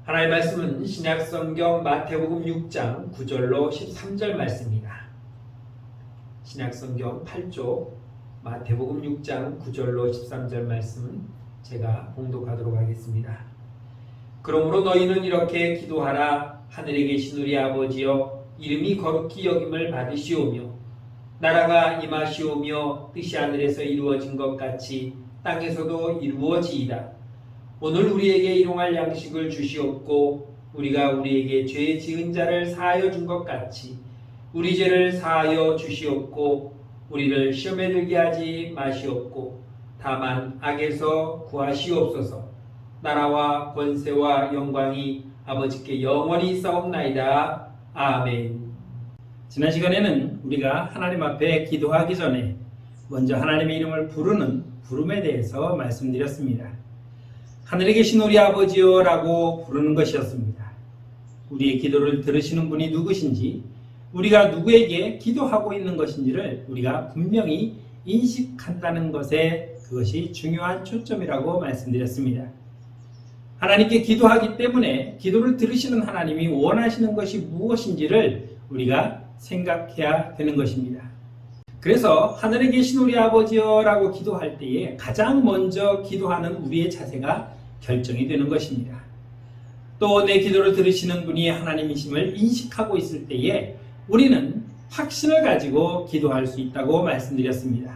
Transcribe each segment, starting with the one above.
하나님의 말씀은 신약성경 마태복음 6장 9절로 13절 말씀입니다. 신약성경 8조 마태복음 6장 9절로 13절 말씀은 제가 봉독하도록 하겠습니다. 그러므로 너희는 이렇게 기도하라. 하늘에 계신 우리 아버지여, 이름이 거룩히 여김을 받으시오며 나라가 임하시오며 뜻이 하늘에서 이루어진 것 같이 땅에서도 이루어지이다. 오늘 우리에게 일용할 양식을 주시옵고 우리가 우리에게 죄 지은 자를 사하여 준 것 같이 우리 죄를 사하여 주시옵고 우리를 시험에 들게 하지 마시옵고 다만 악에서 구하시옵소서. 나라와 권세와 영광이 아버지께 영원히 있사옵나이다. 아멘. 지난 시간에는 우리가 하나님 앞에 기도하기 전에 먼저 하나님의 이름을 부르는 부름에 대해서 말씀드렸습니다. 하늘에 계신 우리 아버지여 라고 부르는 것이었습니다. 우리의 기도를 들으시는 분이 누구신지, 우리가 누구에게 기도하고 있는 것인지를 우리가 분명히 인식한다는 것에 그것이 중요한 초점이라고 말씀드렸습니다. 하나님께 기도하기 때문에 기도를 들으시는 하나님이 원하시는 것이 무엇인지를 우리가 생각해야 되는 것입니다. 그래서 하늘에 계신 우리 아버지여 라고 기도할 때에 가장 먼저 기도하는 우리의 자세가 결정이 되는 것입니다. 또 내 기도를 들으시는 분이 하나님이심을 인식하고 있을 때에 우리는 확신을 가지고 기도할 수 있다고 말씀드렸습니다.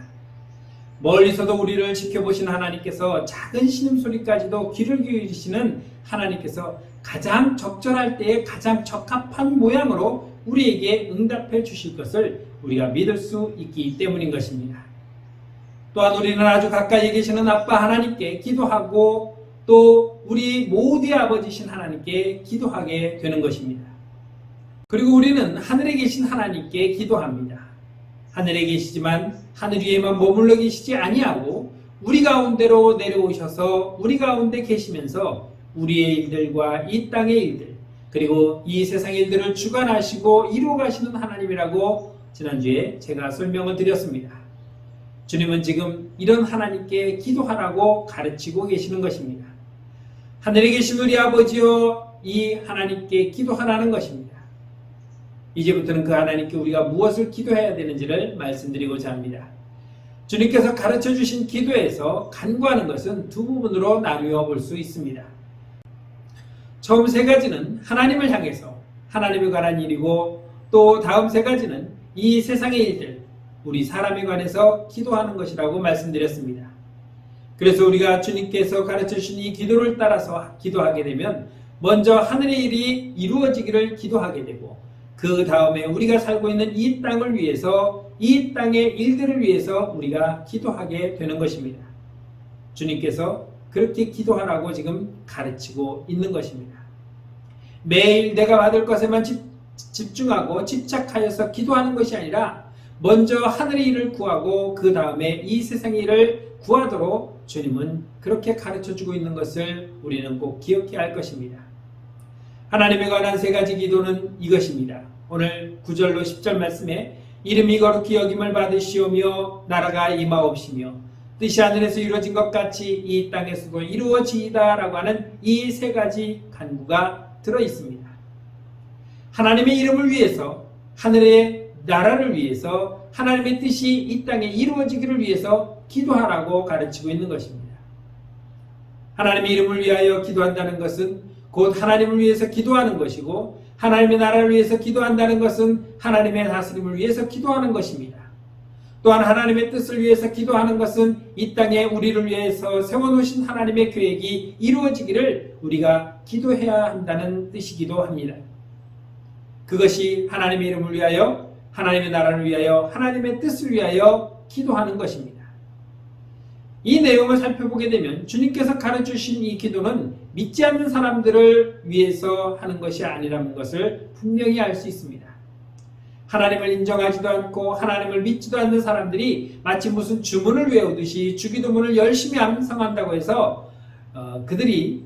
멀리서도 우리를 지켜보시는 하나님께서 작은 신음소리까지도 귀를 기울이시는 하나님께서 가장 적절할 때에 가장 적합한 모양으로 우리에게 응답해 주실 것을 우리가 믿을 수 있기 때문인 것입니다. 또한 우리는 아주 가까이 계시는 아빠 하나님께 기도하고 또 우리 모두의 아버지신 하나님께 기도하게 되는 것입니다. 그리고 우리는 하늘에 계신 하나님께 기도합니다. 하늘에 계시지만 하늘 위에만 머물러 계시지 아니하고 우리 가운데로 내려오셔서 우리 가운데 계시면서 우리의 일들과 이 땅의 일들 그리고 이 세상의 일들을 주관하시고 이루어가시는 하나님이라고 지난주에 제가 설명을 드렸습니다. 주님은 지금 이런 하나님께 기도하라고 가르치고 계시는 것입니다. 하늘에 계신 우리 아버지여, 이 하나님께 기도하라는 것입니다. 이제부터는 그 하나님께 우리가 무엇을 기도해야 되는지를 말씀드리고자 합니다. 주님께서 가르쳐 주신 기도에서 간구하는 것은 두 부분으로 나누어 볼 수 있습니다. 처음 세 가지는 하나님을 향해서 하나님에 관한 일이고 또 다음 세 가지는 이 세상의 일들, 우리 사람에 관해서 기도하는 것이라고 말씀드렸습니다. 그래서 우리가 주님께서 가르쳐 주신 이 기도를 따라서 기도하게 되면 먼저 하늘의 일이 이루어지기를 기도하게 되고 그 다음에 우리가 살고 있는 이 땅을 위해서 이 땅의 일들을 위해서 우리가 기도하게 되는 것입니다. 주님께서 그렇게 기도하라고 지금 가르치고 있는 것입니다. 매일 내가 받을 것에만 집중하고 집착하여서 기도하는 것이 아니라 먼저 하늘의 일을 구하고 그 다음에 이 세상의 일을 구하도록 주님은 그렇게 가르쳐주고 있는 것을 우리는 꼭 기억해야 할 것입니다. 하나님에 관한 세 가지 기도는 이것입니다. 오늘 9절로 10절 말씀에 이름이 거룩히 여김을 받으시오며 나라가 임하옵시며 뜻이 하늘에서 이루어진 것 같이 이 땅에서도 이루어지이다 라고 하는 이 세 가지 간구가 들어있습니다. 하나님의 이름을 위해서, 하늘의 나라를 위해서, 하나님의 뜻이 이 땅에 이루어지기를 위해서 기도하라고 가르치고 있는 것입니다. 하나님의 이름을 위하여 기도한다는 것은 곧 하나님을 위해서 기도하는 것이고 하나님의 나라를 위해서 기도한다는 것은 하나님의 다스림을 위해서 기도하는 것입니다. 또한 하나님의 뜻을 위해서 기도하는 것은 이 땅에 우리를 위해서 세워놓으신 하나님의 계획이 이루어지기를 우리가 기도해야 한다는 뜻이기도 합니다. 그것이 하나님의 이름을 위하여, 하나님의 나라를 위하여, 하나님의 뜻을 위하여 기도하는 것입니다. 이 내용을 살펴보게 되면 주님께서 가르쳐주신 이 기도는 믿지 않는 사람들을 위해서 하는 것이 아니라는 것을 분명히 알 수 있습니다. 하나님을 인정하지도 않고 하나님을 믿지도 않는 사람들이 마치 무슨 주문을 외우듯이 주기도문을 열심히 암송한다고 해서 그들이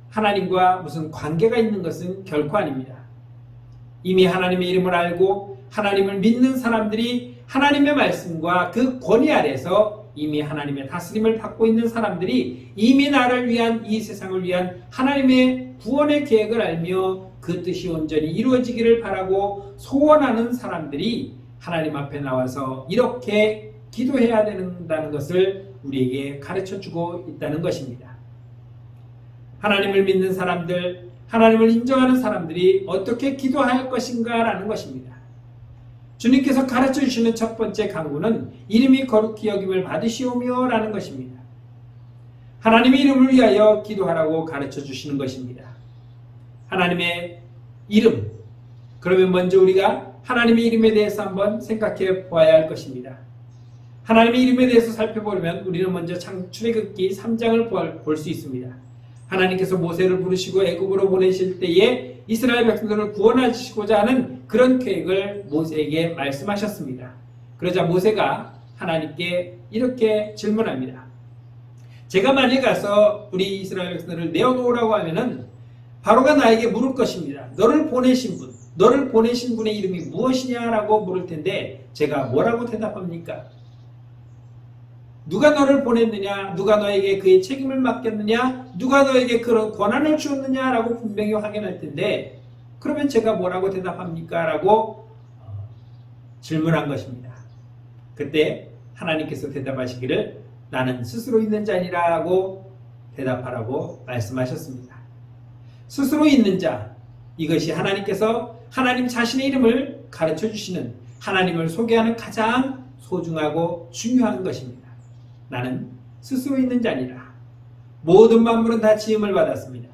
하나님과 무슨 관계가 있는 것은 결코 아닙니다. 이미 하나님의 이름을 알고 하나님을 믿는 사람들이 하나님의 말씀과 그 권위 아래서 이미 하나님의 다스림을 받고 있는 사람들이 이미 나를 위한, 이 세상을 위한 하나님의 구원의 계획을 알며 그 뜻이 온전히 이루어지기를 바라고 소원하는 사람들이 하나님 앞에 나와서 이렇게 기도해야 된다는 것을 우리에게 가르쳐주고 있다는 것입니다. 하나님을 믿는 사람들, 하나님을 인정하는 사람들이 어떻게 기도할 것인가 라는 것입니다. 주님께서 가르쳐 주시는 첫 번째 강구는 이름이 거룩히 여김을 받으시오며 라는 것입니다. 하나님의 이름을 위하여 기도하라고 가르쳐 주시는 것입니다. 하나님의 이름, 그러면 먼저 우리가 하나님의 이름에 대해서 한번 생각해 보아야 할 것입니다. 하나님의 이름에 대해서 살펴보려면 우리는 먼저 출애굽기 3장을 볼 수 있습니다. 하나님께서 모세를 부르시고 애굽으로 보내실 때에 이스라엘 백성들을 구원하시고자 하는 그런 계획을 모세에게 말씀하셨습니다. 그러자 모세가 하나님께 이렇게 질문합니다. 제가 만약 가서 우리 이스라엘 백성들을 내어놓으라고 하면은 바로가 나에게 물을 것입니다. 너를 보내신 분의 이름이 무엇이냐라고 물을 텐데 제가 뭐라고 대답합니까? 누가 너를 보냈느냐? 누가 너에게 그의 책임을 맡겼느냐? 누가 너에게 그런 권한을 주었느냐라고 분명히 확인할 텐데 그러면 제가 뭐라고 대답합니까? 라고 질문한 것입니다. 그때 하나님께서 대답하시기를 나는 스스로 있는 자니라고 대답하라고 말씀하셨습니다. 스스로 있는 자, 이것이 하나님께서 하나님 자신의 이름을 가르쳐 주시는, 하나님을 소개하는 가장 소중하고 중요한 것입니다. 나는 스스로 있는 자니라. 모든 만물은 다 지음을 받았습니다.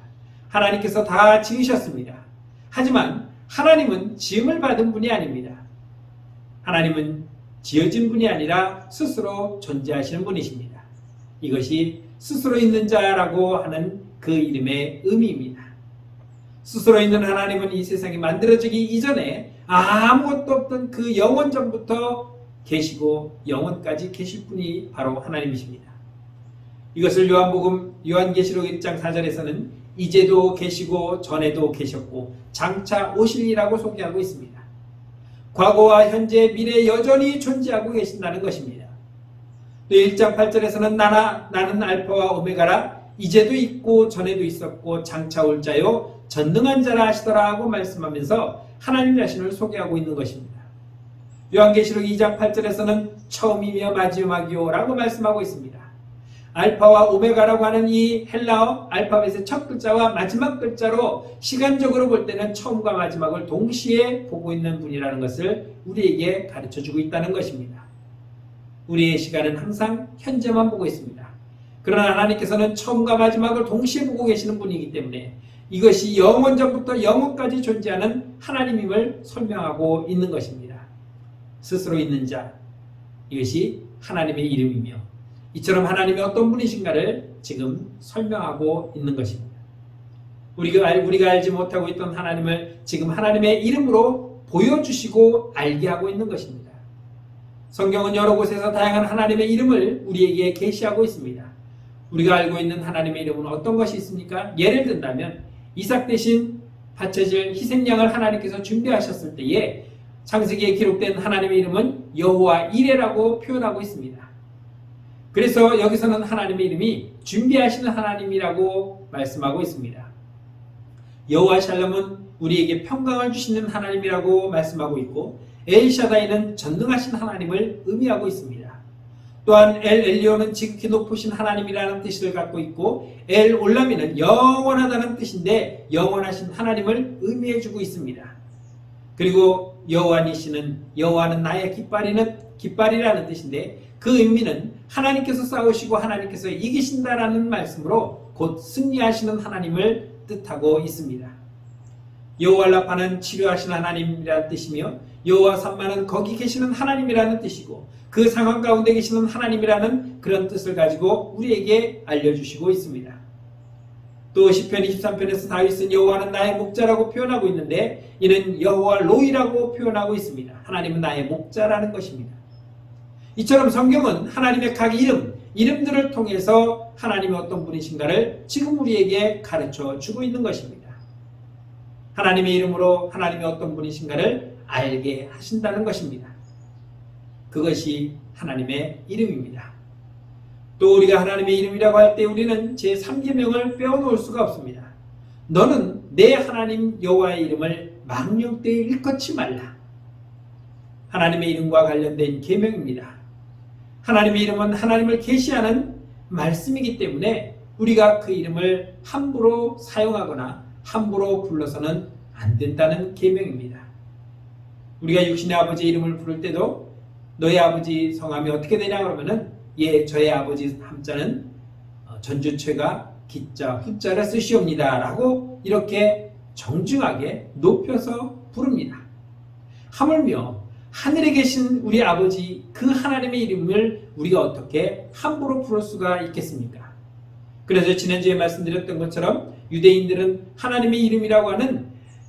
하나님께서 다 지으셨습니다. 하지만 하나님은 지음을 받은 분이 아닙니다. 하나님은 지어진 분이 아니라 스스로 존재하시는 분이십니다. 이것이 스스로 있는 자라고 하는 그 이름의 의미입니다. 스스로 있는 하나님은 이 세상이 만들어지기 이전에 아무것도 없던 그 영원 전부터 계시고 영원까지 계실 분이 바로 하나님이십니다. 이것을 요한계시록 1장 4절에서는 이제도 계시고 전에도 계셨고 장차 오실이라고 소개하고 있습니다. 과거와 현재, 미래 여전히 존재하고 계신다는 것입니다. 또 1장 8절에서는 나는 알파와 오메가라, 이제도 있고 전에도 있었고 장차 올 자요 전능한 자라 하시더라 하고 말씀하면서 하나님 자신을 소개하고 있는 것입니다. 요한계시록 2장 8절에서는 처음이며 마지막이요 라고 말씀하고 있습니다. 알파와 오메가라고 하는 이 헬라어 알파벳의 첫 글자와 마지막 글자로 시간적으로 볼 때는 처음과 마지막을 동시에 보고 있는 분이라는 것을 우리에게 가르쳐주고 있다는 것입니다. 우리의 시간은 항상 현재만 보고 있습니다. 그러나 하나님께서는 처음과 마지막을 동시에 보고 계시는 분이기 때문에 이것이 영원 전부터 영원까지 존재하는 하나님임을 설명하고 있는 것입니다. 스스로 있는 자, 이것이 하나님의 이름이며 이처럼 하나님이 어떤 분이신가를 지금 설명하고 있는 것입니다. 우리가 알지 못하고 있던 하나님을 지금 하나님의 이름으로 보여주시고 알게 하고 있는 것입니다. 성경은 여러 곳에서 다양한 하나님의 이름을 우리에게 계시하고 있습니다. 우리가 알고 있는 하나님의 이름은 어떤 것이 있습니까? 예를 든다면 이삭 대신 바쳐질 희생양을 하나님께서 준비하셨을 때에 창세기에 기록된 하나님의 이름은 여호와 이레라고 표현하고 있습니다. 그래서 여기서는 하나님의 이름이 준비하시는 하나님이라고 말씀하고 있습니다. 여호와 샬롬은 우리에게 평강을 주시는 하나님이라고 말씀하고 있고 엘샤다이는 전능하신 하나님을 의미하고 있습니다. 또한 엘 엘리오는 지극히 높으신 하나님이라는 뜻을 갖고 있고 엘 올라미는 영원하다는 뜻인데 영원하신 하나님을 의미해주고 있습니다. 그리고 여호와 니시는 여호와는 나의 깃발이라는 뜻인데 그 의미는 하나님께서 싸우시고 하나님께서 이기신다라는 말씀으로 곧 승리하시는 하나님을 뜻하고 있습니다. 여호와 라파는 치료하시는 하나님이라는 뜻이며 여호와 삼마는 거기 계시는 하나님이라는 뜻이고 그 상황 가운데 계시는 하나님이라는 그런 뜻을 가지고 우리에게 알려주시고 있습니다. 또 시편 23편에서 다윗은 여호와는 나의 목자라고 표현하고 있는데 이는 여호와 로이라고 표현하고 있습니다. 하나님은 나의 목자라는 것입니다. 이처럼 성경은 하나님의 각 이름들을 통해서 하나님이 어떤 분이신가를 지금 우리에게 가르쳐 주고 있는 것입니다. 하나님의 이름으로 하나님이 어떤 분이신가를 알게 하신다는 것입니다. 그것이 하나님의 이름입니다. 또 우리가 하나님의 이름이라고 할 때 우리는 제3계명을 빼어놓을 수가 없습니다. 너는 내 하나님 여호와의 이름을 망령되이 일컫지 말라. 하나님의 이름과 관련된 계명입니다. 하나님의 이름은 하나님을 계시하는 말씀이기 때문에 우리가 그 이름을 함부로 사용하거나 함부로 불러서는 안 된다는 계명입니다. 우리가 육신의 아버지 이름을 부를 때도 너의 아버지 성함이 어떻게 되냐 그러면은 저의 아버지 함자는 전주최가 기자 후자를 쓰시옵니다 라고 이렇게 정중하게 높여서 부릅니다. 하물며 하늘에 계신 우리 아버지 그 하나님의 이름을 우리가 어떻게 함부로 부를 수가 있겠습니까? 그래서 지난주에 말씀드렸던 것처럼 유대인들은 하나님의 이름이라고 하는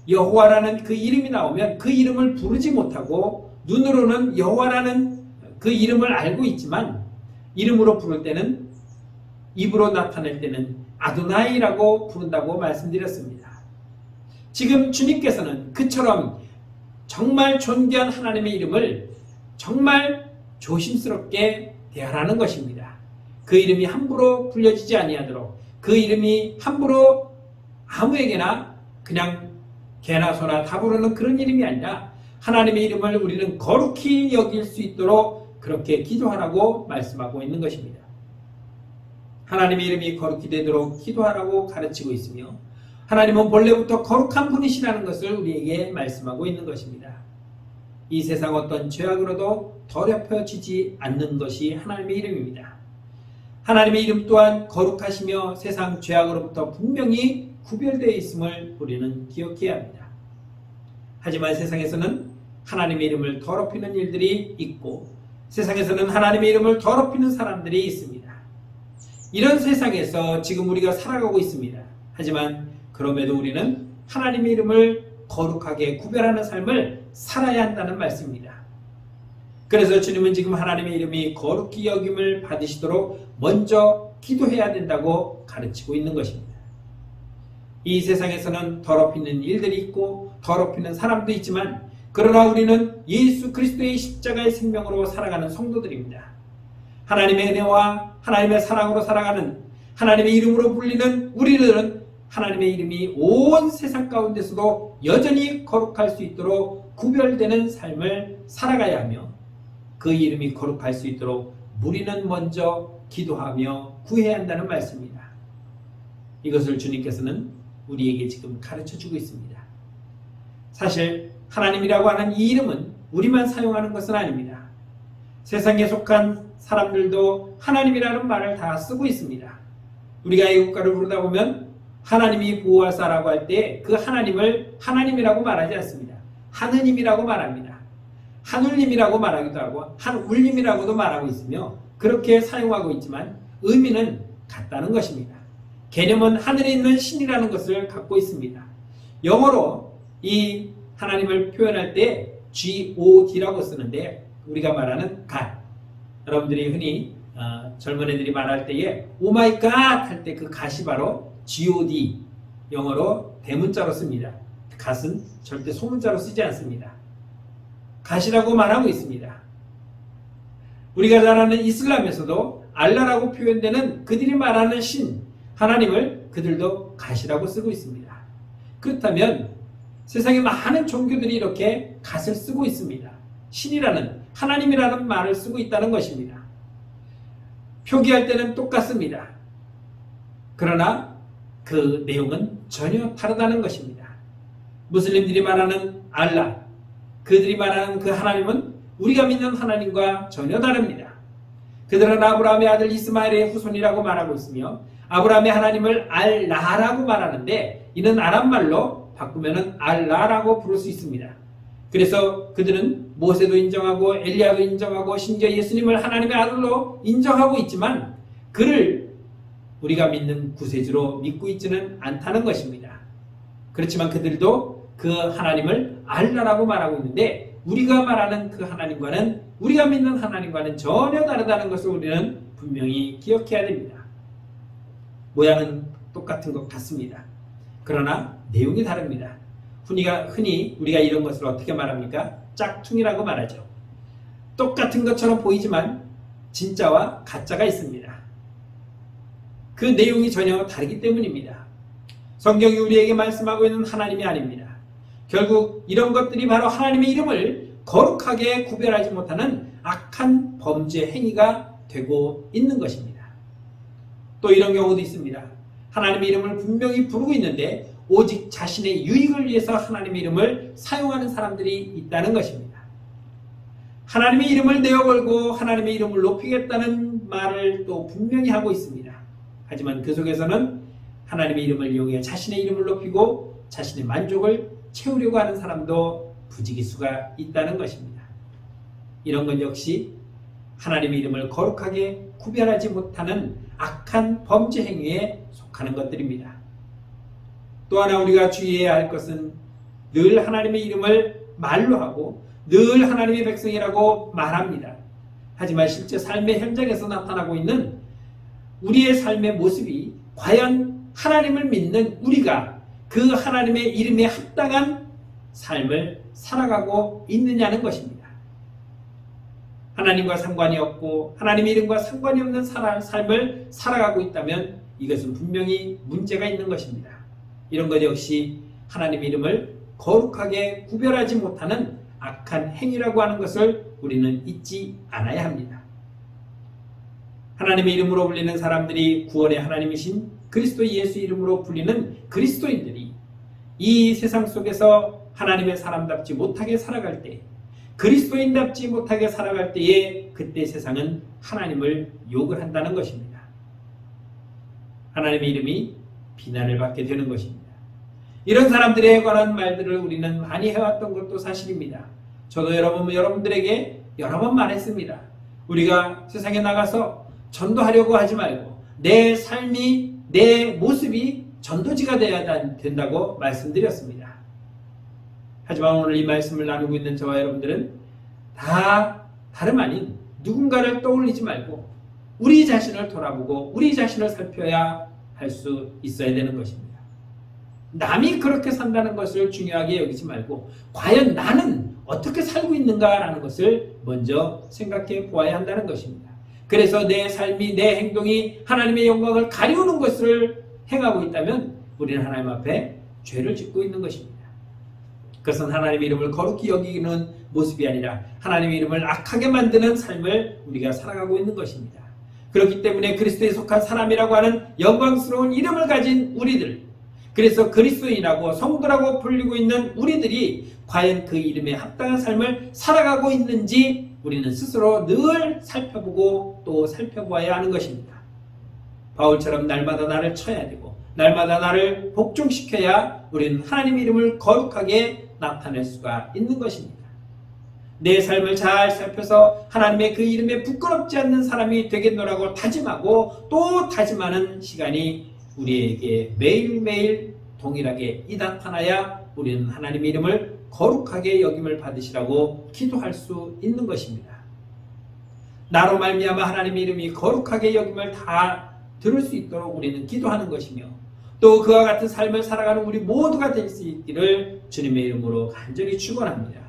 여호와라는 그 이름이 나오면 그 이름을 부르지 못하고 눈으로는 여호와라는 그 이름을 알고 있지만 이름으로 부를 때는 입으로 나타낼 때는 아도나이라고 부른다고 말씀드렸습니다. 지금 주님께서는 그처럼 정말 존귀한 하나님의 이름을 정말 조심스럽게 대하라는 것입니다. 그 이름이 함부로 불려지지 아니하도록 그 이름이 함부로 아무에게나 그냥 개나 소나 다 부르는 그런 이름이 아니라 하나님의 이름을 우리는 거룩히 여길 수 있도록 그렇게 기도하라고 말씀하고 있는 것입니다. 하나님의 이름이 거룩히 되도록 기도하라고 가르치고 있으며 하나님은 본래부터 거룩한 분이시라는 것을 우리에게 말씀하고 있는 것입니다. 이 세상 어떤 죄악으로도 더럽혀지지 않는 것이 하나님의 이름입니다. 하나님의 이름 또한 거룩하시며 세상 죄악으로부터 분명히 구별되어 있음을 우리는 기억해야 합니다. 하지만 세상에서는 하나님의 이름을 더럽히는 일들이 있고 세상에서는 하나님의 이름을 더럽히는 사람들이 있습니다. 이런 세상에서 지금 우리가 살아가고 있습니다. 하지만 그럼에도 우리는 하나님의 이름을 거룩하게 구별하는 삶을 살아야 한다는 말씀입니다. 그래서 주님은 지금 하나님의 이름이 거룩히 여김을 받으시도록 먼저 기도해야 된다고 가르치고 있는 것입니다. 이 세상에서는 더럽히는 일들이 있고 더럽히는 사람도 있지만 그러나 우리는 예수 그리스도의 십자가의 생명으로 살아가는 성도들입니다. 하나님의 은혜와 하나님의 사랑으로 살아가는 하나님의 이름으로 불리는 우리들은 하나님의 이름이 온 세상 가운데서도 여전히 거룩할 수 있도록 구별되는 삶을 살아가야 하며 그 이름이 거룩할 수 있도록 우리는 먼저 기도하며 구해야 한다는 말씀입니다. 이것을 주님께서는 우리에게 지금 가르쳐주고 있습니다. 사실 하나님이라고 하는 이 이름은 우리만 사용하는 것은 아닙니다. 세상에 속한 사람들도 하나님이라는 말을 다 쓰고 있습니다. 우리가 애국가를 부르다 보면 하나님이 보호하사라고 할 때 그 하나님을 하나님이라고 말하지 않습니다. 하느님이라고 말합니다. 하늘님이라고 말하기도 하고 한울님이라고도 말하고 있으며 그렇게 사용하고 있지만 의미는 같다는 것입니다. 개념은 하늘에 있는 신이라는 것을 갖고 있습니다. 영어로 이 하나님을 표현할 때 God라고 쓰는데 우리가 말하는 God. 여러분들이 흔히 젊은 애들이 말할 때에 오마이 갓 할 때 그 갓이 바로 God 영어로 대문자로 씁니다. 갓은 절대 소문자로 쓰지 않습니다. 갓이라고 말하고 있습니다. 우리가 잘 아는 이슬람에서도 알라라고 표현되는 그들이 말하는 신 하나님을 그들도 갓이라고 쓰고 있습니다. 그렇다면 세상에 많은 종교들이 이렇게 갓을 쓰고 있습니다. 신이라는 하나님이라는 말을 쓰고 있다는 것입니다. 표기할 때는 똑같습니다. 그러나 그 내용은 전혀 다르다는 것입니다. 무슬림들이 말하는 알라, 그들이 말하는 그 하나님은 우리가 믿는 하나님과 전혀 다릅니다. 그들은 아브라함의 아들 이스마엘의 후손이라고 말하고 있으며 아브라함의 하나님을 알라라고 말하는데 이는 아람말로 바꾸면 알라라고 부를 수 있습니다. 그래서 그들은 모세도 인정하고 엘리야도 인정하고 심지어 예수님을 하나님의 아들로 인정하고 있지만 그를 우리가 믿는 구세주로 믿고 있지는 않다는 것입니다. 그렇지만 그들도 그 하나님을 알라라고 말하고 있는데 우리가 말하는 그 하나님과는 우리가 믿는 하나님과는 전혀 다르다는 것을 우리는 분명히 기억해야 됩니다. 모양은 똑같은 것 같습니다. 그러나 내용이 다릅니다. 흔히 우리가 이런 것을 어떻게 말합니까? 짝퉁이라고 말하죠. 똑같은 것처럼 보이지만 진짜와 가짜가 있습니다. 그 내용이 전혀 다르기 때문입니다. 성경이 우리에게 말씀하고 있는 하나님이 아닙니다. 결국 이런 것들이 바로 하나님의 이름을 거룩하게 구별하지 못하는 악한 범죄 행위가 되고 있는 것입니다. 또 이런 경우도 있습니다. 하나님의 이름을 분명히 부르고 있는데 오직 자신의 유익을 위해서 하나님의 이름을 사용하는 사람들이 있다는 것입니다. 하나님의 이름을 내어걸고 하나님의 이름을 높이겠다는 말을 또 분명히 하고 있습니다. 하지만 그 속에서는 하나님의 이름을 이용해 자신의 이름을 높이고 자신의 만족을 채우려고 하는 사람도 부지기수가 있다는 것입니다. 이런 건 역시 하나님의 이름을 거룩하게 구별하지 못하는 악한 범죄 행위에 속하는 것들입니다. 또 하나 우리가 주의해야 할 것은 늘 하나님의 이름을 말로 하고 늘 하나님의 백성이라고 말합니다. 하지만 실제 삶의 현장에서 나타나고 있는 우리의 삶의 모습이 과연 하나님을 믿는 우리가 그 하나님의 이름에 합당한 삶을 살아가고 있느냐는 것입니다. 하나님과 상관이 없고 하나님의 이름과 상관이 없는 삶을 살아가고 있다면 이것은 분명히 문제가 있는 것입니다. 이런 것 역시 하나님의 이름을 거룩하게 구별하지 못하는 악한 행위라고 하는 것을 우리는 잊지 않아야 합니다. 하나님의 이름으로 불리는 사람들이 구원의 하나님이신 그리스도 예수 이름으로 불리는 그리스도인들이 이 세상 속에서 하나님의 사람답지 못하게 살아갈 때, 그리스도인답지 못하게 살아갈 때에 그때 세상은 하나님을 욕을 한다는 것입니다. 하나님의 이름이 비난을 받게 되는 것입니다. 이런 사람들에 관한 말들을 우리는 많이 해왔던 것도 사실입니다. 저도 여러분들에게 여러 번 말했습니다. 우리가 세상에 나가서 전도하려고 하지 말고 내 삶이, 내 모습이 전도지가 되어야 된다고 말씀드렸습니다. 하지만 오늘 이 말씀을 나누고 있는 저와 여러분들은 다 다름 아닌 누군가를 떠올리지 말고 우리 자신을 돌아보고 우리 자신을 살펴야 할 수 있어야 되는 것입니다. 남이 그렇게 산다는 것을 중요하게 여기지 말고 과연 나는 어떻게 살고 있는가라는 것을 먼저 생각해 보아야 한다는 것입니다. 그래서 내 삶이, 내 행동이 하나님의 영광을 가리우는 것을 행하고 있다면 우리는 하나님 앞에 죄를 짓고 있는 것입니다. 그것은 하나님의 이름을 거룩히 여기는 모습이 아니라 하나님의 이름을 악하게 만드는 삶을 우리가 살아가고 있는 것입니다. 그렇기 때문에 그리스도에 속한 사람이라고 하는 영광스러운 이름을 가진 우리들, 그래서 그리스도인이라고 성도라고 불리고 있는 우리들이 과연 그 이름에 합당한 삶을 살아가고 있는지 우리는 스스로 늘 살펴보고 또 살펴보아야 하는 것입니다. 바울처럼 날마다 나를 쳐야 되고 날마다 나를 복종시켜야 우리는 하나님의 이름을 거룩하게 나타낼 수가 있는 것입니다. 내 삶을 잘 살펴서 하나님의 그 이름에 부끄럽지 않는 사람이 되겠노라고 다짐하고 또 다짐하는 시간이 우리에게 매일매일 동일하게 나타나야 우리는 하나님의 이름을 거룩하게 여김을 받으시라고 기도할 수 있는 것입니다. 나로 말미암아 하나님의 이름이 거룩하게 여김을 다 들을 수 있도록 우리는 기도하는 것이며 또 그와 같은 삶을 살아가는 우리 모두가 될 수 있기를 주님의 이름으로 간절히 축원합니다.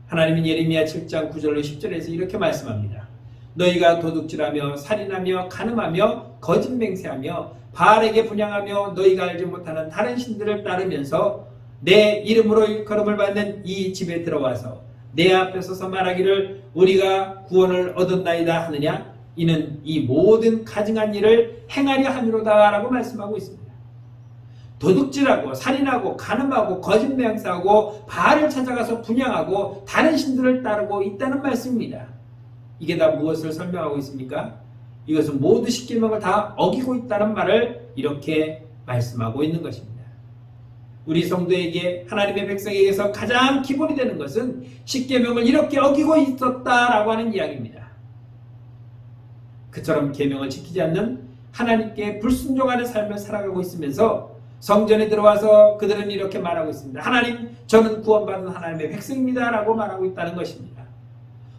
하나님은 예레미야 7장 9절로 10절에서 이렇게 말씀합니다. 너희가 도둑질하며 살인하며 간음하며 거짓 맹세하며 바알에게 분향하며 너희가 알지 못하는 다른 신들을 따르면서 내 이름으로 일컬음을 받는 이 집에 들어와서 내 앞에 서서 말하기를 우리가 구원을 얻었나이다 하느냐, 이는 이 모든 가증한 일을 행하려 함이로다 라고 말씀하고 있습니다. 도둑질하고 살인하고 간음하고 거짓 맹세하고 바알을 찾아가서 분향하고 다른 신들을 따르고 있다는 말씀입니다. 이게 다 무엇을 설명하고 있습니까? 이것은 모두 십계명을 다 어기고 있다는 말을 이렇게 말씀하고 있는 것입니다. 우리 성도에게, 하나님의 백성에게서 가장 기본이 되는 것은 십계명을 이렇게 어기고 있었다라고 하는 이야기입니다. 그처럼 계명을 지키지 않는 하나님께 불순종하는 삶을 살아가고 있으면서 성전에 들어와서 그들은 이렇게 말하고 있습니다. 하나님, 저는 구원받은 하나님의 백성입니다 라고 말하고 있다는 것입니다.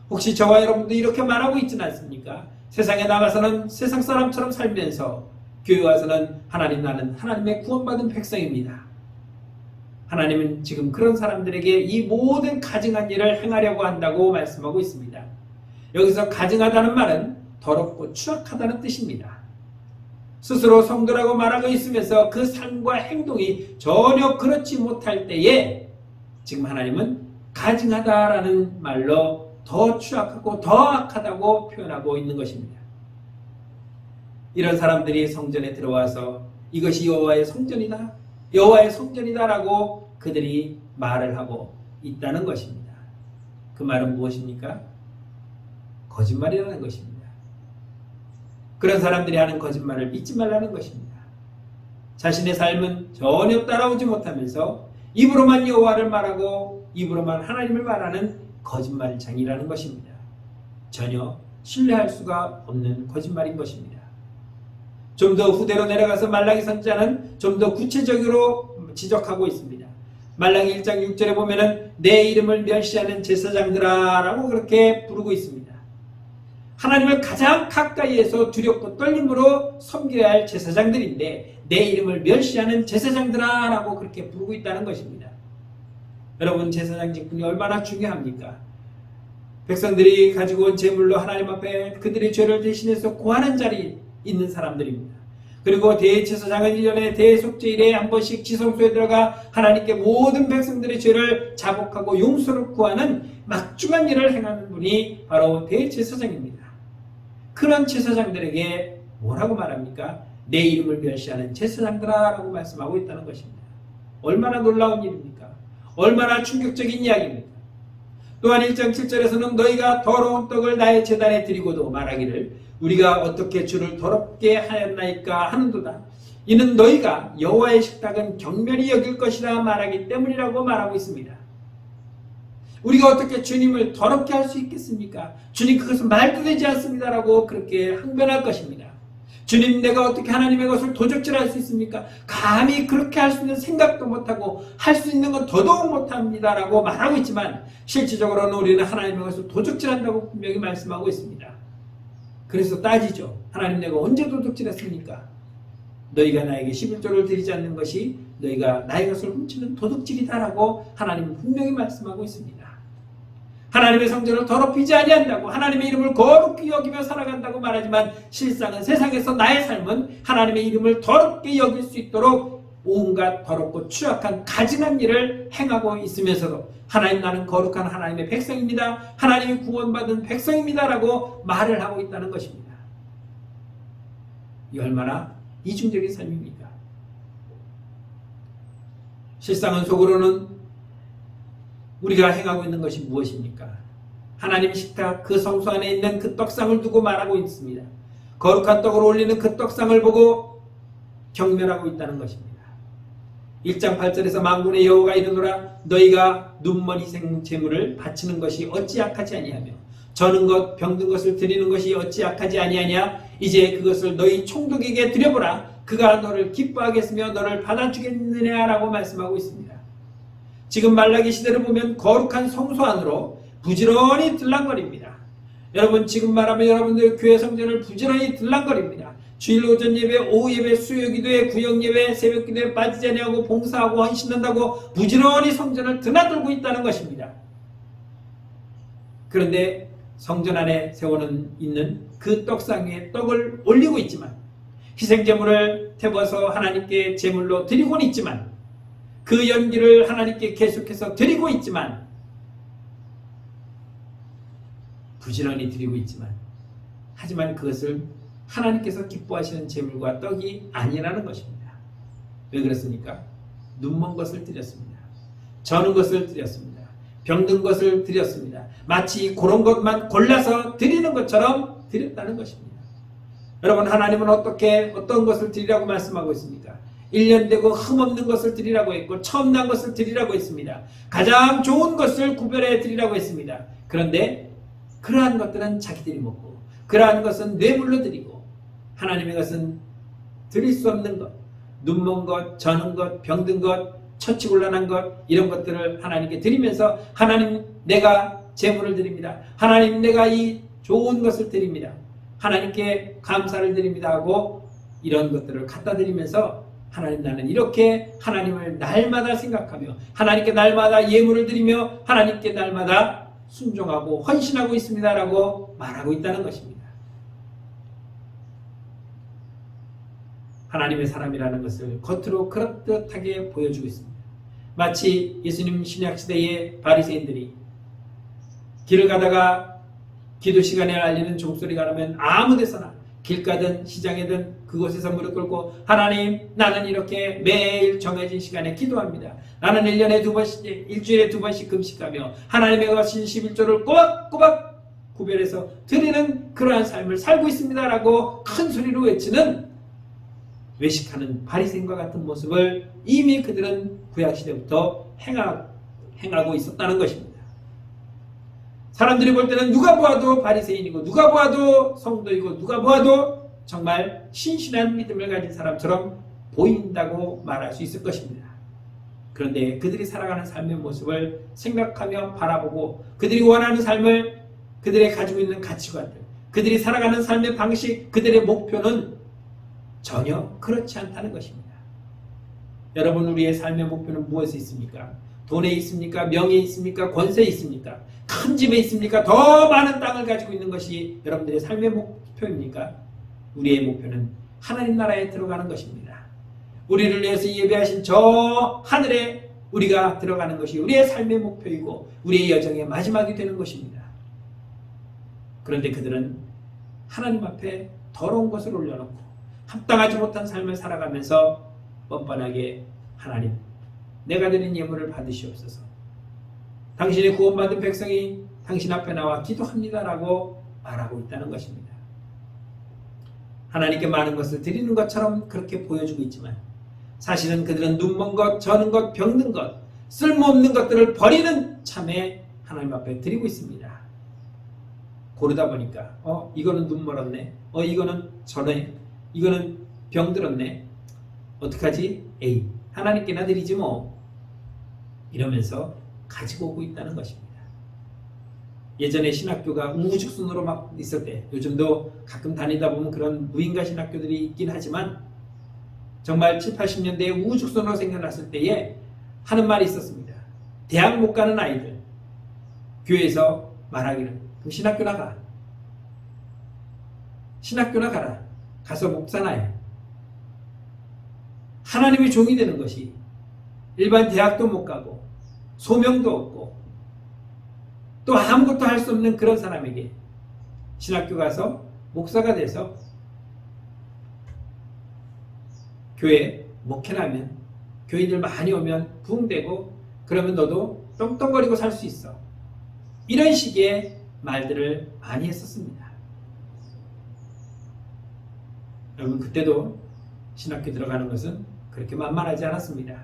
혹시 저와 여러분도 이렇게 말하고 있지는 않습니까? 세상에 나가서는 세상 사람처럼 살면서 교회 와서는 하나님, 나는 하나님의 구원받은 백성입니다. 하나님은 지금 그런 사람들에게 이 모든 가증한 일을 행하려고 한다고 말씀하고 있습니다. 여기서 가증하다는 말은 더럽고 추악하다는 뜻입니다. 스스로 성도라고 말하고 있으면서 그 삶과 행동이 전혀 그렇지 못할 때에 지금 하나님은 가증하다라는 말로 더 추악하고 더 악하다고 표현하고 있는 것입니다. 이런 사람들이 성전에 들어와서 이것이 여호와의 성전이다, 여호와의 성전이다라고 그들이 말을 하고 있다는 것입니다. 그 말은 무엇입니까? 거짓말이라는 것입니다. 그런 사람들이 하는 거짓말을 믿지 말라는 것입니다. 자신의 삶은 전혀 따라오지 못하면서 입으로만 여호와를 말하고 입으로만 하나님을 말하는 거짓말장이라는 것입니다. 전혀 신뢰할 수가 없는 거짓말인 것입니다. 좀 더 후대로 내려가서 말라기 선지자는 좀 더 구체적으로 지적하고 있습니다. 말라기 1장 6절에 보면은 내 이름을 멸시하는 제사장들아 라고 그렇게 부르고 있습니다. 하나님을 가장 가까이에서 두렵고 떨림으로 섬겨야 할 제사장들인데 내 이름을 멸시하는 제사장들아 라고 그렇게 부르고 있다는 것입니다. 여러분, 제사장 직분이 얼마나 중요합니까? 백성들이 가지고 온 제물로 하나님 앞에 그들의 죄를 대신해서 고하는 자리에 있는 사람들입니다. 그리고 대제사장은 1년에 대속죄일에 한 번씩 지성소에 들어가 하나님께 모든 백성들의 죄를 자복하고 용서를 구하는 막중한 일을 행하는 분이 바로 대제사장입니다. 그런 제사장들에게 뭐라고 말합니까? 내 이름을 멸시하는 제사장들아 라고 말씀하고 있다는 것입니다. 얼마나 놀라운 일입니까? 얼마나 충격적인 이야기입니까? 또한 1장 7절에서는 너희가 더러운 떡을 나의 제단에 드리고도 말하기를 우리가 어떻게 주를 더럽게 하였나이까 하는도다. 이는 너희가 여호와의 식탁은 경멸히 여길 것이라 말하기 때문이라고 말하고 있습니다. 우리가 어떻게 주님을 더럽게 할 수 있겠습니까? 주님, 그것은 말도 되지 않습니다라고 그렇게 항변할 것입니다. 주님, 내가 어떻게 하나님의 것을 도적질할 수 있습니까? 감히 그렇게 할 수 있는 생각도 못하고 할 수 있는 건 더더욱 못합니다라고 말하고 있지만 실질적으로는 우리는 하나님의 것을 도적질한다고 분명히 말씀하고 있습니다. 그래서 따지죠. 하나님, 내가 언제 도둑질했습니까? 너희가 나에게 11조를 드리지 않는 것이 너희가 나의 것을 훔치는 도둑질이다라고 하나님은 분명히 말씀하고 있습니다. 하나님의 성전을 더럽히지 아니한다고 하나님의 이름을 거룩히 여기며 살아간다고 말하지만 실상은 세상에서 나의 삶은 하나님의 이름을 더럽게 여길 수 있도록 온갖 더럽고 추악한 가증한 일을 행하고 있으면서도 하나님, 나는 거룩한 하나님의 백성입니다. 하나님이 구원받은 백성입니다 라고 말을 하고 있다는 것입니다. 이 얼마나 이중적인 삶입니까? 실상은 속으로는 우리가 행하고 있는 것이 무엇입니까? 하나님 식탁 그 성소 안에 있는 그 떡상을 두고 말하고 있습니다. 거룩한 떡을 올리는 그 떡상을 보고 경멸하고 있다는 것입니다. 1장 8절에서 만군의 여호와가 이르노라 너희가 눈먼 희생 제물을 바치는 것이 어찌 악하지 아니하며 저는 것 병든 것을 드리는 것이 어찌 악하지 아니하냐. 이제 그것을 너희 총독에게 드려보라. 그가 너를 기뻐하겠으며 너를 받아주겠느냐라고 말씀하고 있습니다. 지금 말라기 시대를 보면 거룩한 성소 안으로 부지런히 들락거립니다. 여러분, 지금 말하면 여러분들 교회 성전을 부지런히 들락거립니다. 주일 오전 예배, 오후 예배, 수요 기도회, 구역 예배, 새벽 기도에 빠지지 아니하고 봉사하고 헌신한다고 부지런히 성전을 드나들고 있다는 것입니다. 그런데 성전 안에 세워는 있는 그 떡상 위에 떡을 올리고 있지만 희생제물을 태워서 하나님께 제물로 드리고는 있지만 그 연기를 하나님께 계속해서 드리고 있지만 부지런히 드리고 있지만 하지만 그것을 하나님께서 기뻐하시는 제물과 떡이 아니라는 것입니다. 왜 그렇습니까? 눈먼 것을 드렸습니다. 저는 것을 드렸습니다. 병든 것을 드렸습니다. 마치 그런 것만 골라서 드리는 것처럼 드렸다는 것입니다. 여러분, 하나님은 어떤 것을 드리라고 말씀하고 있습니까? 1년 되고 흠없는 것을 드리라고 했고 처음 난 것을 드리라고 했습니다. 가장 좋은 것을 구별해 드리라고 했습니다. 그런데 그러한 것들은 자기들이 먹고 그러한 것은 뇌물로 드리고 하나님의 것은 드릴 수 없는 것, 눈먼 것, 저는 것, 병든 것, 처치곤란한 것, 이런 것들을 하나님께 드리면서 하나님, 내가 제물을 드립니다. 하나님, 내가 이 좋은 것을 드립니다. 하나님께 감사를 드립니다 하고 이런 것들을 갖다 드리면서 하나님, 나는 이렇게 하나님을 날마다 생각하며 하나님께 날마다 예물을 드리며 하나님께 날마다 순종하고 헌신하고 있습니다라고 말하고 있다는 것입니다. 하나님의 사람이라는 것을 겉으로 그럴듯하게 보여주고 있습니다. 마치 예수님 신약시대의 바리새인들이 길을 가다가 기도 시간에 알리는 종소리가 나면 아무 데서나 길 가든 시장이든 그곳에서 무릎 꿇고 하나님, 나는 이렇게 매일 정해진 시간에 기도합니다. 나는 1년에 2번씩, 일주일에 2번씩 금식하며 하나님의 거신 11조를 꼬박꼬박 구별해서 드리는 그러한 삶을 살고 있습니다. 라고 큰 소리로 외치는 외식하는 바리새인과 같은 모습을 이미 그들은 구약시대부터 행하고 있었다는 것입니다. 사람들이 볼 때는 누가 보아도 바리새인이고 누가 보아도 성도이고 누가 보아도 정말 신실한 믿음을 가진 사람처럼 보인다고 말할 수 있을 것입니다. 그런데 그들이 살아가는 삶의 모습을 생각하며 바라보고 그들이 원하는 삶을, 그들이 가지고 있는 가치관들, 그들이 살아가는 삶의 방식, 그들의 목표는 전혀 그렇지 않다는 것입니다. 여러분, 우리의 삶의 목표는 무엇에 있습니까? 돈에 있습니까? 명예에 있습니까? 권세에 있습니까? 큰 집에 있습니까? 더 많은 땅을 가지고 있는 것이 여러분들의 삶의 목표입니까? 우리의 목표는 하나님 나라에 들어가는 것입니다. 우리를 위해서 예배하신 저 하늘에 우리가 들어가는 것이 우리의 삶의 목표이고 우리의 여정의 마지막이 되는 것입니다. 그런데 그들은 하나님 앞에 더러운 것을 올려놓고 합당하지 못한 삶을 살아가면서 뻔뻔하게 하나님, 내가 드린 예물을 받으시옵소서. 당신의 구원받은 백성이 당신 앞에 나와 기도합니다라고 말하고 있다는 것입니다. 하나님께 많은 것을 드리는 것처럼 그렇게 보여주고 있지만 사실은 그들은 눈먼 것, 저는 것, 병든 것, 쓸모없는 것들을 버리는 참에 하나님 앞에 드리고 있습니다. 고르다 보니까 이거는 눈 멀었네, 이거는 저네, 이거는 병들었네, 어떡하지? 에이, 하나님께나 드리지 뭐, 이러면서 가지고 오고 있다는 것입니다. 예전에 신학교가 우후죽순으로 막 있을 때, 요즘도 가끔 다니다 보면 그런 무인가 신학교들이 있긴 하지만 정말 7, 80년대에 우후죽순으로 생겨났을 때에 하는 말이 있었습니다. 대학 못 가는 아이들, 교회에서 말하기를, 그럼 신학교 나가. 신학교나 가라. 가서 목사나 해. 하나님의 종이 되는 것이 일반 대학도 못 가고 소명도 없고 또 아무것도 할 수 없는 그런 사람에게 신학교 가서 목사가 돼서 교회 목회하면 교인들 많이 오면 부흥되고 그러면 너도 떵떵거리고 살 수 있어. 이런 식의 말들을 많이 했었습니다. 여러분, 그때도 신학교 들어가는 것은 그렇게 만만하지 않았습니다.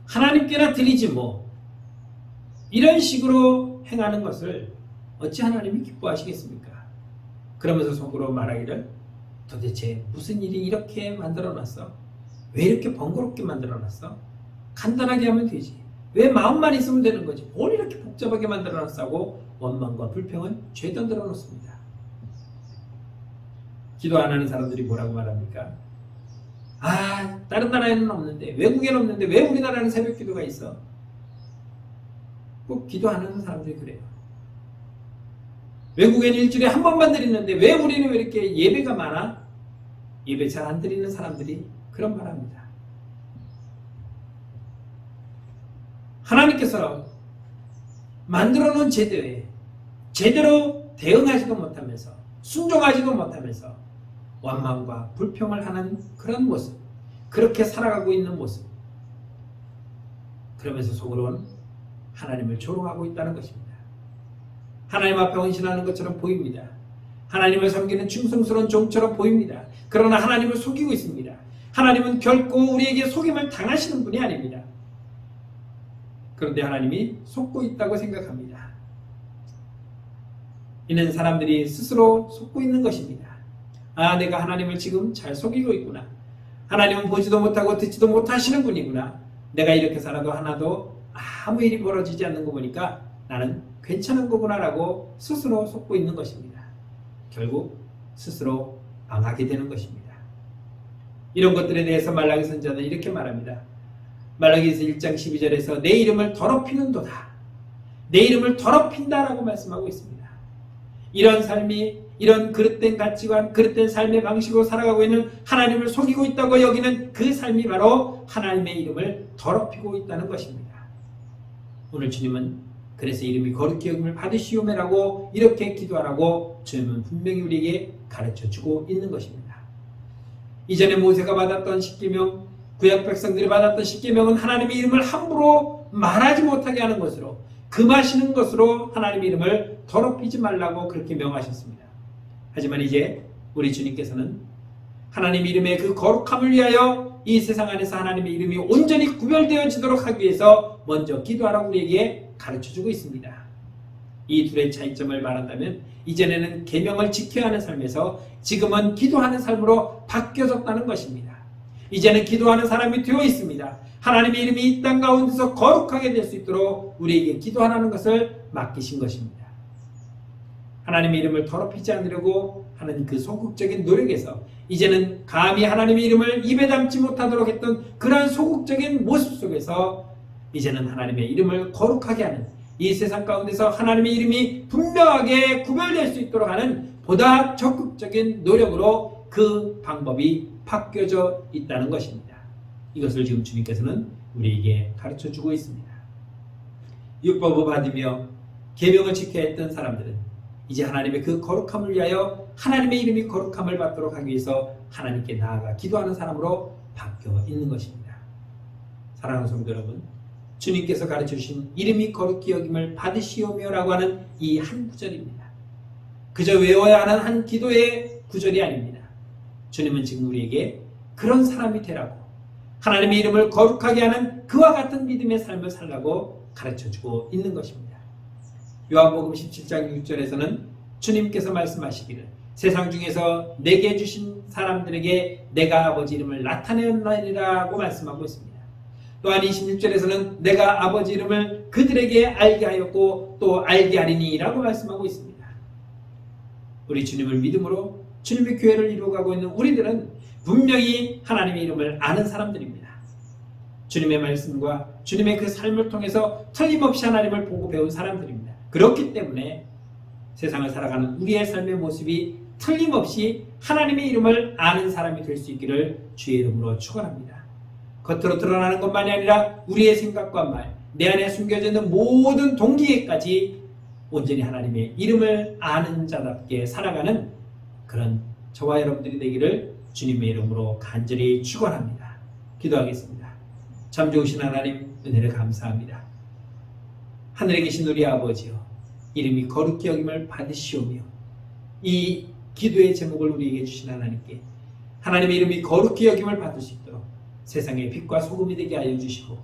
하나님께나 드리지 뭐, 이런 식으로 행하는 것을 어찌 하나님이 기뻐하시겠습니까? 그러면서 속으로 말하기를, 도대체 무슨 일이 이렇게 만들어놨어? 왜 이렇게 번거롭게 만들어놨어? 간단하게 하면 되지. 왜 마음만 있으면 되는 거지? 뭘 이렇게 복잡하게 만들어놨어? 하고 원망과 불평은 죄도 들어놓습니다. 기도 안 하는 사람들이 뭐라고 말합니까? 다른 나라에는 없는데, 외국에는 없는데 왜 우리나라는 새벽 기도가 있어? 꼭 기도 안 하는 사람들이 그래요. 외국에는 일주일에 한 번만 드리는데 왜 우리는 왜 이렇게 예배가 많아? 예배 잘 안 드리는 사람들이 그런 말 합니다. 하나님께서 만들어 놓은 제도에 제대로 대응하지도 못하면서 순종하지도 못하면서 원망과 불평을 하는 그런 모습, 그렇게 살아가고 있는 모습, 그러면서 속으로는 하나님을 조롱하고 있다는 것입니다. 하나님 앞에 헌신하는 것처럼 보입니다. 하나님을 섬기는 충성스러운 종처럼 보입니다. 그러나 하나님을 속이고 있습니다. 하나님은 결코 우리에게 속임을 당하시는 분이 아닙니다. 그런데 하나님이 속고 있다고 생각합니다. 이는 사람들이 스스로 속고 있는 것입니다. 내가 하나님을 지금 잘 속이고 있구나. 하나님은 보지도 못하고 듣지도 못하시는 분이구나. 내가 이렇게 살아도 하나도 아무 일이 벌어지지 않는 거 보니까 나는 괜찮은 거구나라고 스스로 속고 있는 것입니다. 결국 스스로 망하게 되는 것입니다. 이런 것들에 대해서 말라기 선지자는 이렇게 말합니다. 말라기서 1장 12절에서 내 이름을 더럽히는도다. 내 이름을 더럽힌다라고 말씀하고 있습니다. 이런 삶이 이런 그릇된 가치관, 그릇된 삶의 방식으로 살아가고 있는 하나님을 속이고 있다고 여기는 그 삶이 바로 하나님의 이름을 더럽히고 있다는 것입니다. 오늘 주님은 그래서 이름이 거룩히 여김을 받으시오매라고 이렇게 기도하라고 주님은 분명히 우리에게 가르쳐주고 있는 것입니다. 이전에 모세가 받았던 십계명, 구약 백성들이 받았던 십계명은 하나님의 이름을 함부로 말하지 못하게 하는 것으로, 금하시는 것으로 하나님의 이름을 더럽히지 말라고 그렇게 명하셨습니다. 하지만 이제 우리 주님께서는 하나님 이름의 그 거룩함을 위하여 이 세상 안에서 하나님의 이름이 온전히 구별되어지도록 하기 위해서 먼저 기도하라고 우리에게 가르쳐주고 있습니다. 이 둘의 차이점을 말한다면 이전에는 계명을 지켜야 하는 삶에서 지금은 기도하는 삶으로 바뀌어졌다는 것입니다. 이제는 기도하는 사람이 되어 있습니다. 하나님의 이름이 이 땅 가운데서 거룩하게 될 수 있도록 우리에게 기도하라는 것을 맡기신 것입니다. 하나님의 이름을 더럽히지 않으려고 하는 그 소극적인 노력에서 이제는 감히 하나님의 이름을 입에 담지 못하도록 했던 그러한 소극적인 모습 속에서 이제는 하나님의 이름을 거룩하게 하는, 이 세상 가운데서 하나님의 이름이 분명하게 구별될 수 있도록 하는 보다 적극적인 노력으로 그 방법이 바뀌어져 있다는 것입니다. 이것을 지금 주님께서는 우리에게 가르쳐주고 있습니다. 율법을 받으며 계명을 지켜야 했던 사람들은 이제 하나님의 그 거룩함을 위하여 하나님의 이름이 거룩함을 받도록 하기 위해서 하나님께 나아가 기도하는 사람으로 바뀌어 있는 것입니다. 사랑하는 성도 여러분, 주님께서 가르쳐주신 이름이 거룩히 여김을 받으시오며라고 하는 이 한 구절입니다. 그저 외워야 하는 한 기도의 구절이 아닙니다. 주님은 지금 우리에게 그런 사람이 되라고, 하나님의 이름을 거룩하게 하는 그와 같은 믿음의 삶을 살라고 가르쳐주고 있는 것입니다. 요한복음 17장 6절에서는 주님께서 말씀하시기를 세상 중에서 내게 주신 사람들에게 내가 아버지 이름을 나타내었나이라고 말씀하고 있습니다. 또한 26절에서는 내가 아버지 이름을 그들에게 알게 하였고 또 알게 하리니 라고 말씀하고 있습니다. 우리 주님을 믿음으로 주님의 교회를 이루어가고 있는 우리들은 분명히 하나님의 이름을 아는 사람들입니다. 주님의 말씀과 주님의 그 삶을 통해서 틀림없이 하나님을 보고 배운 사람들입니다. 그렇기 때문에 세상을 살아가는 우리의 삶의 모습이 틀림없이 하나님의 이름을 아는 사람이 될 수 있기를 주의 이름으로 축원합니다. 겉으로 드러나는 것만이 아니라 우리의 생각과 말, 내 안에 숨겨져 있는 모든 동기에까지 온전히 하나님의 이름을 아는 자답게 살아가는 그런 저와 여러분들이 되기를 주님의 이름으로 간절히 축원합니다. 기도하겠습니다. 참 좋으신 하나님, 은혜를 감사합니다. 하늘에 계신 우리 아버지여, 이름이 거룩히 여김을 받으시오며 이 기도의 제목을 우리에게 주신 하나님께 하나님의 이름이 거룩히 여김을 받을 수 있도록 세상의 빛과 소금이 되게 하여 주시고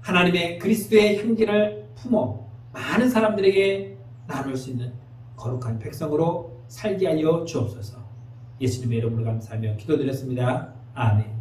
하나님의 그리스도의 향기를 품어 많은 사람들에게 나눌 수 있는 거룩한 백성으로 살게 하여 주옵소서. 예수님의 이름으로 감사하며 기도드렸습니다. 아멘.